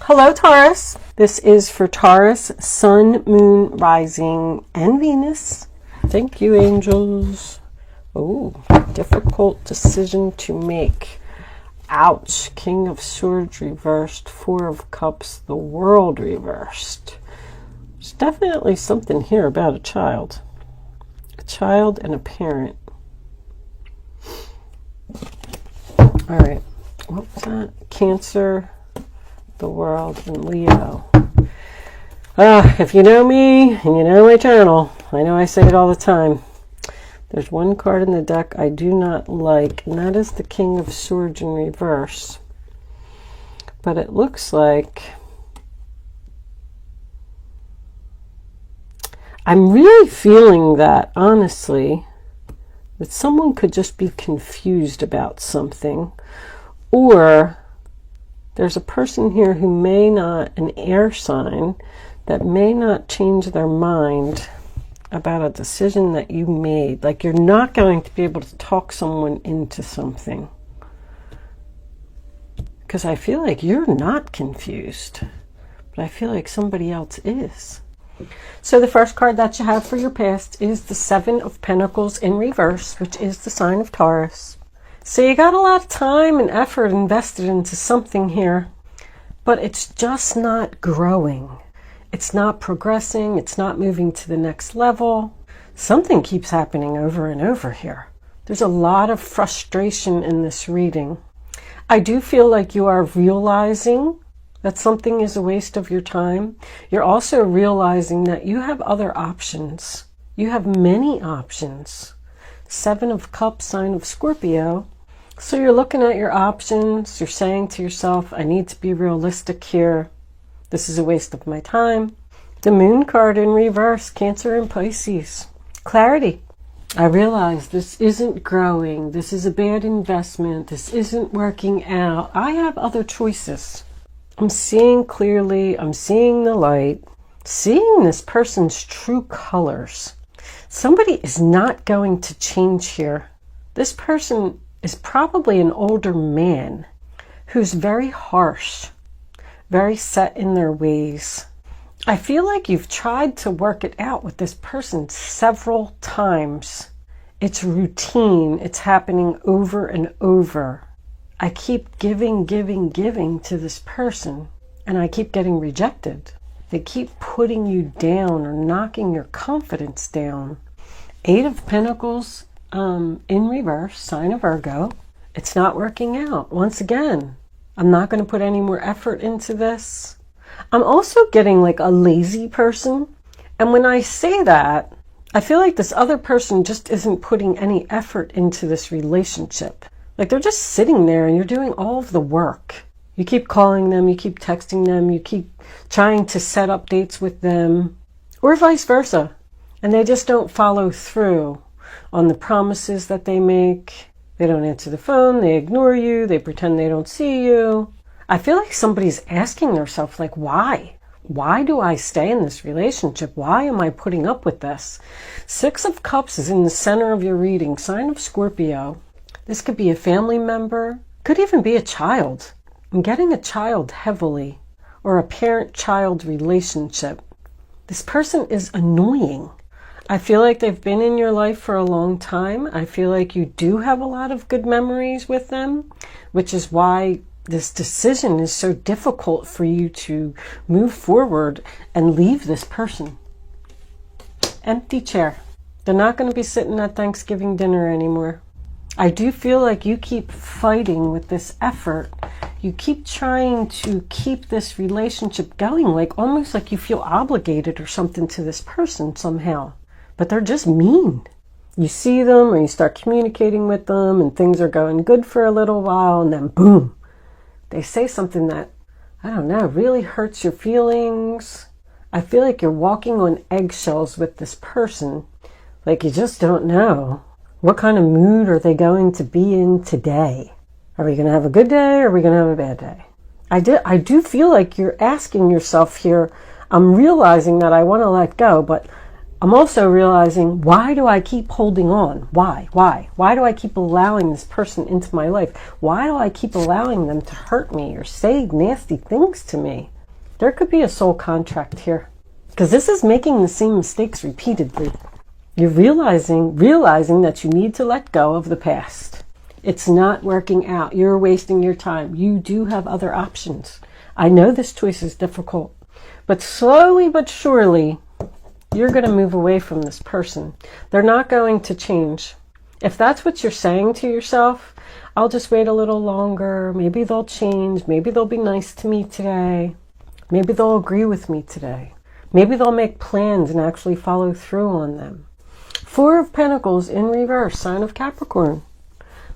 Hello, Taurus. This is for Taurus, Sun, Moon, Rising, and Venus. Thank you, angels. Oh, difficult decision to make. Ouch. King of Swords reversed, Four of Cups, the World reversed. There's definitely something here about a child. A child and a parent. All right. What was that? Cancer, the World, and Leo. If you know me and you know my channel, I know I say it all the time. There's one card in the deck I do not like, and that is the King of Swords in reverse. But it looks like I'm really feeling that, honestly, that someone could just be confused about something, or there's a person here who may not, an air sign, that may not change their mind about a decision that you made. Like, you're not going to be able to talk someone into something. Because I feel like you're not confused, but I feel like somebody else is. So the first card that you have for your past is the Seven of Pentacles in reverse, which is the sign of Taurus. So you got a lot of time and effort invested into something here, but it's just not growing. It's not progressing. It's not moving to the next level. Something keeps happening over and over here. There's a lot of frustration in this reading. I do feel like you are realizing that something is a waste of your time. You're also realizing that you have other options. You have many options. Seven of Cups, sign of Scorpio. So you're looking at your options. You're saying to yourself, I need to be realistic here. This is a waste of my time. The Moon card in reverse, Cancer and Pisces. Clarity. I realize this isn't growing. This is a bad investment. This isn't working out. I have other choices. I'm seeing clearly. I'm seeing the light. Seeing this person's true colors. Somebody is not going to change here. This person is probably an older man who's very harsh, very set in their ways. I feel like you've tried to work it out with this person several times. It's routine. It's happening over and over. I keep giving to this person, and I keep getting rejected. They keep putting you down or knocking your confidence down. Eight of Pentacles in reverse, sign of Virgo. It's not working out. Once again, I'm not going to put any more effort into this. I'm also getting like a lazy person. And when I say that, I feel like this other person just isn't putting any effort into this relationship. Like, they're just sitting there and you're doing all of the work. You keep calling them, you keep texting them, you keep trying to set up dates with them, or vice versa. And they just don't follow through on the promises that they make. They don't answer the phone, they ignore you, they pretend they don't see you. I feel like somebody's asking themselves, like, why? Why do I stay in this relationship? Why am I putting up with this? Six of Cups is in the center of your reading, sign of Scorpio. This could be a family member, could even be a child. I'm getting a child heavily, or a parent-child relationship. This person is annoying. I feel like they've been in your life for a long time. I feel like you do have a lot of good memories with them, which is why this decision is so difficult for you to move forward and leave this person. Empty chair. They're not going to be sitting at Thanksgiving dinner anymore. I do feel like you keep fighting with this effort. You keep trying to keep this relationship going, like almost like you feel obligated or something to this person somehow. But they're just mean. You see them or you start communicating with them and things are going good for a little while, and then boom, they say something that, I don't know, really hurts your feelings. I feel like you're walking on eggshells with this person. Like, you just don't know. What kind of mood are they going to be in today? Are we going to have a good day or are we going to have a bad day? I do feel like you're asking yourself here, I'm realizing that I want to let go, but I'm also realizing, why do I keep holding on? Why? Why do I keep allowing this person into my life? Why do I keep allowing them to hurt me or say nasty things to me? There could be a soul contract here, because this is making the same mistakes repeatedly. You're realizing that you need to let go of the past. It's not working out. You're wasting your time. You do have other options. I know this choice is difficult, but slowly but surely, you're going to move away from this person. They're not going to change. If that's what you're saying to yourself, I'll just wait a little longer. Maybe they'll change. Maybe they'll be nice to me today. Maybe they'll agree with me today. Maybe they'll make plans and actually follow through on them. Four of Pentacles in reverse, sign of Capricorn.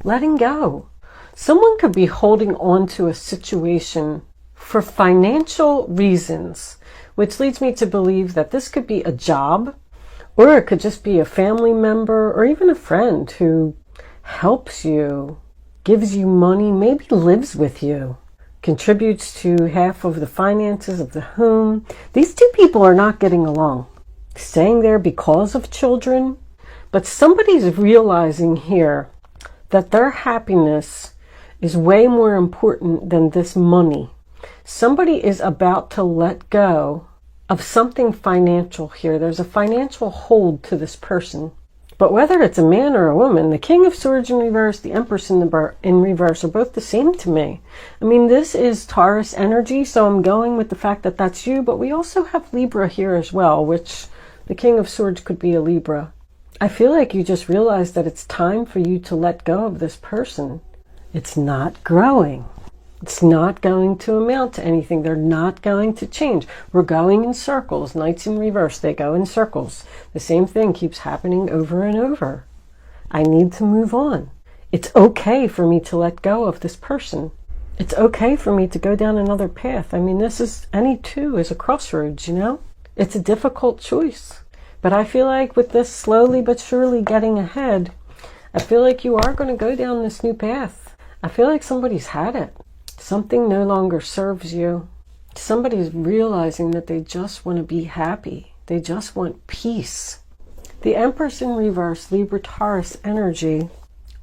Letting go. Someone could be holding on to a situation for financial reasons, which leads me to believe that this could be a job, or it could just be a family member or even a friend who helps you, gives you money, maybe lives with you, contributes to half of the finances of the home. These two people are not getting along. Staying there because of children, but somebody's realizing here that their happiness is way more important than this money. Somebody is about to let go of something financial here. There's a financial hold to this person. But whether it's a man or a woman, the King of Swords in reverse, the Empress in reverse are both the same to me. I mean, this is Taurus energy, so I'm going with the fact that that's you, but we also have Libra here as well, which the King of Swords could be a Libra. I feel like you just realized that it's time for you to let go of this person. It's not growing. It's not going to amount to anything. They're not going to change. We're going in circles. Knights in reverse, they go in circles. The same thing keeps happening over and over. I need to move on. It's okay for me to let go of this person. It's okay for me to go down another path. I mean, any two is a crossroads, you know? It's a difficult choice. But I feel like with this slowly but surely getting ahead, I feel like you are going to go down this new path. I feel like somebody's had it. Something no longer serves you. Somebody's realizing that they just want to be happy. They just want peace. The Empress in reverse, Libra Taurus energy,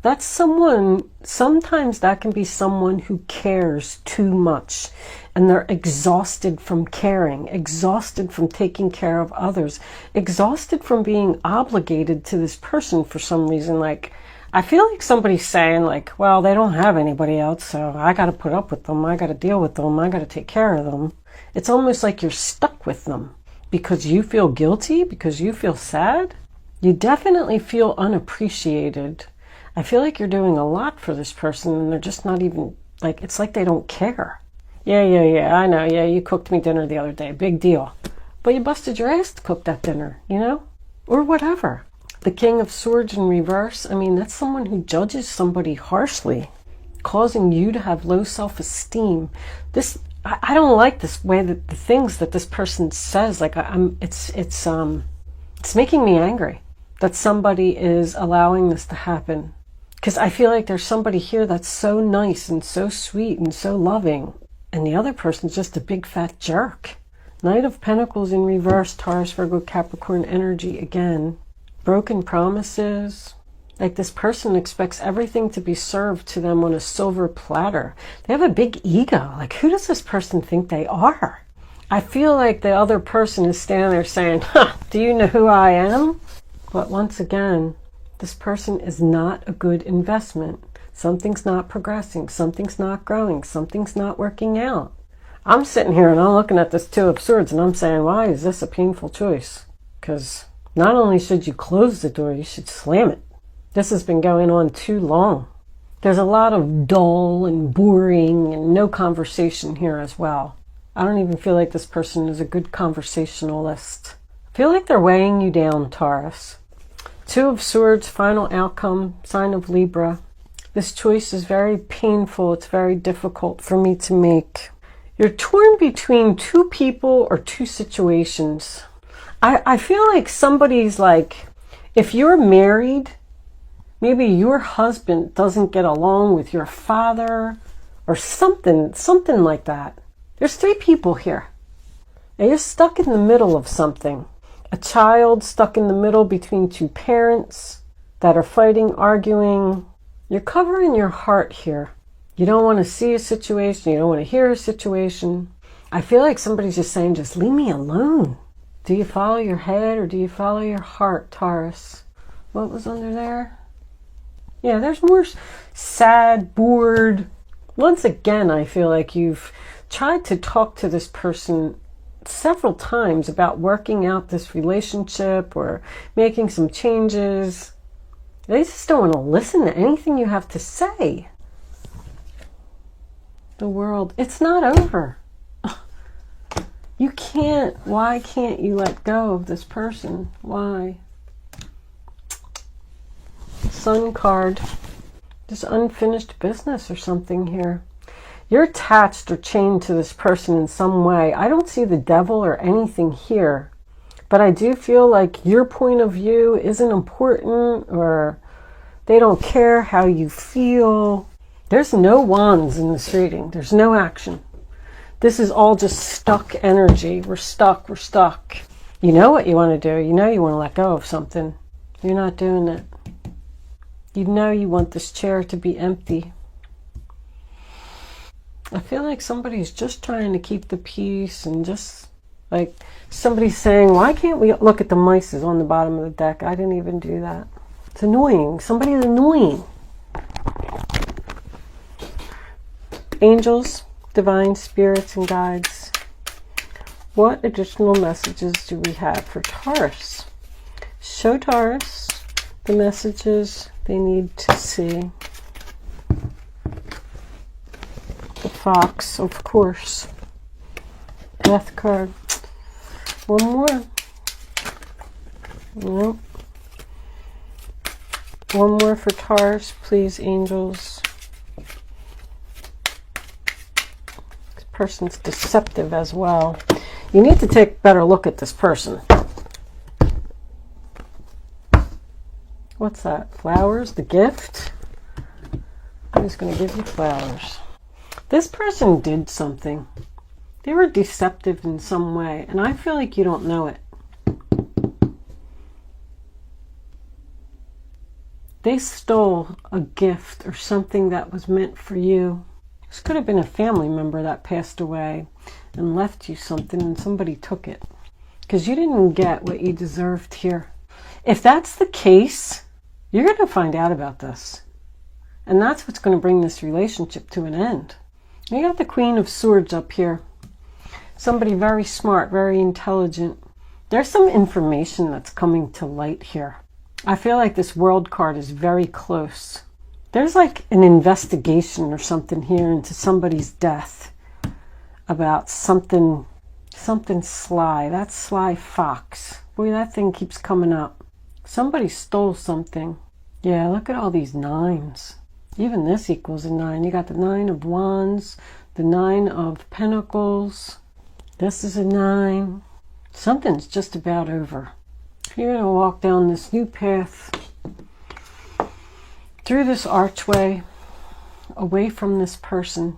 that's someone, sometimes that can be someone who cares too much. And they're exhausted from caring, exhausted from taking care of others, exhausted from being obligated to this person for some reason. Like, I feel like somebody's saying, like, well, they don't have anybody else, so I got to put up with them. I got to deal with them. I got to take care of them. It's almost like you're stuck with them because you feel guilty, because you feel sad. You definitely feel unappreciated. I feel like you're doing a lot for this person and they're just not even, like, it's like they don't care. Yeah, I know. Yeah, you cooked me dinner the other day. Big deal. But you busted your ass to cook that dinner, you know? Or whatever. The King of Swords in reverse, I mean, that's someone who judges somebody harshly, causing you to have low self-esteem. I don't like this way that the things that this person says, like, it's making me angry that somebody is allowing this to happen. Because I feel like there's somebody here that's so nice and so sweet and so loving, and the other person's just a big fat jerk. Knight of Pentacles in reverse, Taurus, Virgo, Capricorn energy again. Broken promises. Like, this person expects everything to be served to them on a silver platter. They have a big ego. Like, who does this person think they are? I feel like the other person is standing there saying, do you know who I am? But once again, this person is not a good investment. Something's not progressing. Something's not growing. Something's not working out. I'm sitting here and I'm looking at this Two of Swords and I'm saying, why is this a painful choice? Because not only should you close the door, you should slam it. This has been going on too long. There's a lot of dull and boring and no conversation here as well. I don't even feel like this person is a good conversationalist. I feel like they're weighing you down, Taurus. Two of Swords, final outcome, sign of Libra. This choice is very painful. It's very difficult for me to make. You're torn between two people or two situations. I feel like somebody's like, if you're married, maybe your husband doesn't get along with your father or something like that. There's three people here. And you're stuck in the middle of something. A child stuck in the middle between two parents that are fighting, arguing. You're covering your heart here. You don't want to see a situation. You don't want to hear a situation. I feel like somebody's just saying, just leave me alone. Do you follow your head or do you follow your heart, Taurus? What was under there? Yeah, there's more sad, bored. Once again, I feel like you've tried to talk to this person several times about working out this relationship or making some changes. They just don't want to listen to anything you have to say. The world, it's not over. You can't, why can't you let go of this person? Why? Sun card. Just unfinished business or something here. You're attached or chained to this person in some way. I don't see the devil or anything here. But I do feel like your point of view isn't important, or they don't care how you feel. There's no wands in this reading. There's no action. This is all just stuck energy. We're stuck. We're stuck. You know what you want to do. You know you want to let go of something. You're not doing it. You know you want this chair to be empty. I feel like somebody's just trying to keep the peace, and just like somebody's saying, why can't we look at the mice on the bottom of the deck? I didn't even do that. It's annoying. Somebody's annoying. Angels, divine spirits, and guides. What additional messages do we have for Taurus? Show Taurus the messages they need to see. The fox, of course. Death card. One more. Nope. One more for Taurus, please, angels. This person's deceptive as well. You need to take a better look at this person. What's that? Flowers? The gift? Who's going to give you flowers? This person did something. They were deceptive in some way, and I feel like you don't know it. They stole a gift or something that was meant for you. This could have been a family member that passed away and left you something, and somebody took it because you didn't get what you deserved here. If that's the case, you're going to find out about this. And that's what's going to bring this relationship to an end. You got the Queen of Swords up here. Somebody very smart, very intelligent. There's some information that's coming to light here. I feel like this World card is very close. There's like an investigation or something here into somebody's death. About something sly. That sly fox. Boy, that thing keeps coming up. Somebody stole something. Yeah, look at all these nines. Even this equals a 9. You got the 9 of Wands, the 9 of Pentacles. This is a 9. Something's just about over. You're going to walk down this new path, through this archway, away from this person.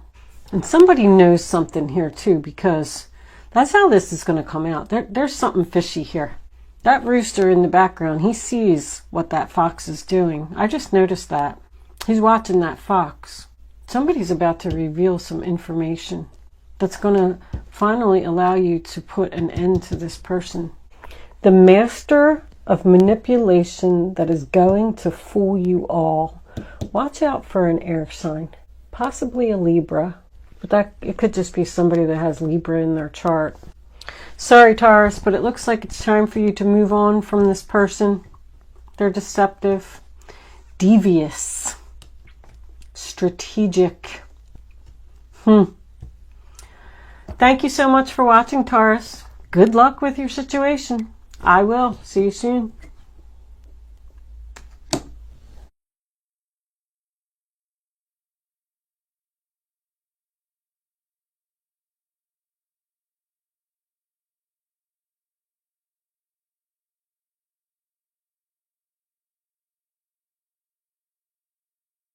And somebody knows something here too, because that's how this is going to come out. There's something fishy here. That rooster in the background, he sees what that fox is doing. I just noticed that. He's watching that fox. Somebody's about to reveal some information that's going to finally allow you to put an end to this person. The master of manipulation that is going to fool you all. Watch out for an air sign. Possibly a Libra. But it could just be somebody that has Libra in their chart. Sorry, Taurus, but it looks like it's time for you to move on from this person. They're deceptive, devious, strategic. Thank you so much for watching, Taurus. Good luck with your situation. I will. See you soon.